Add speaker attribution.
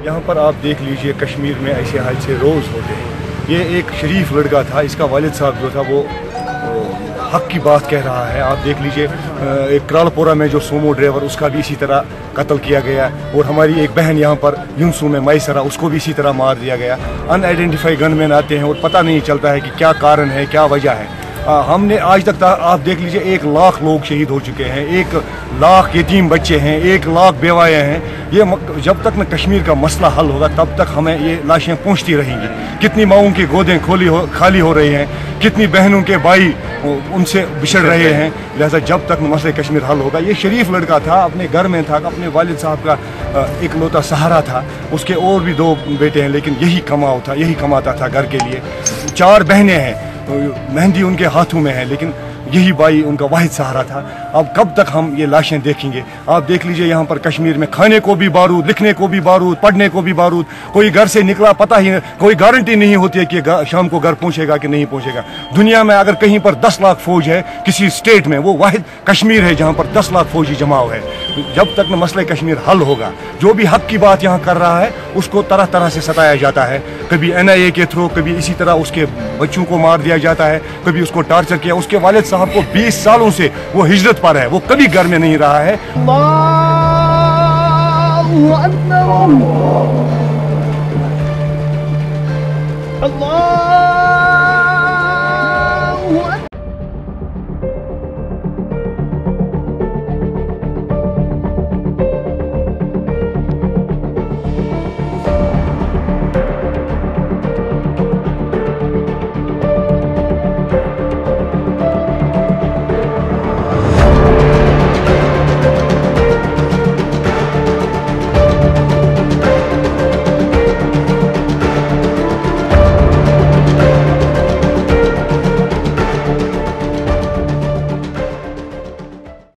Speaker 1: यहाँ पर आप देख लीजिए कश्मीर में ऐसे हादसे रोज़ होते हैं। ये एक शरीफ लड़का था, इसका वालिद साहब जो था वो हक की बात कह रहा है। आप देख लीजिए एक क्रालपोरा में जो सोमो ड्राइवर उसका भी इसी तरह कत्ल किया गया, और हमारी एक बहन यहाँ पर यूंसू में मैसरा उसको भी इसी तरह मार दिया गया। अनआइडेंटिफाइड गनमैन आते हैं और पता नहीं चलता है कि क्या कारण है, क्या वजह है। हमने आज तक आप देख लीजिए 1 लाख लोग शहीद हो चुके हैं, 1 लाख यतीम बच्चे हैं, 1 लाख बेवाएँ हैं। ये जब तक न कश्मीर का मसला हल होगा तब तक हमें ये लाशें पहुँचती रहेंगी। कितनी माओं की गोदें खाली हो रही हैं, कितनी बहनों के भाई उनसे बिछड़ रहे हैं। लिहाजा जब तक मसले कश्मीर हल होगा। ये शरीफ लड़का था, अपने घर में था, अपने वालिद साहब का इकलौता सहारा था। उसके और भी 2 बेटे हैं, लेकिन यही कमाता था घर के लिए। 4 बहनें हैं, मेहंदी उनके हाथों में है, लेकिन यही भाई उनका वाहिद सहारा था। अब कब तक हम ये लाशें देखेंगे? आप देख लीजिए यहाँ पर कश्मीर में खाने को भी बारूद, लिखने को भी बारूद, पढ़ने को भी बारूद। कोई घर से निकला पता ही नहीं, कोई गारंटी नहीं होती है कि शाम को घर पहुँचेगा कि नहीं पहुँचेगा। दुनिया में अगर कहीं पर 10 लाख फौज है किसी स्टेट में, वो वाहिद कश्मीर है जहाँ पर 10 लाख फौजी जमाव है। जब तक न मसला कश्मीर हल होगा, जो भी हक की बात यहाँ कर रहा है उसको तरह तरह से सताया जाता है। कभी NIA के थ्रू, कभी इसी तरह उसके बच्चों को मार दिया जाता है, कभी उसको टार्चर किया। उसके वालिद साहब को 20 सालों से वो हिजरत पर है, वो कभी घर में नहीं रहा है। अल्लाह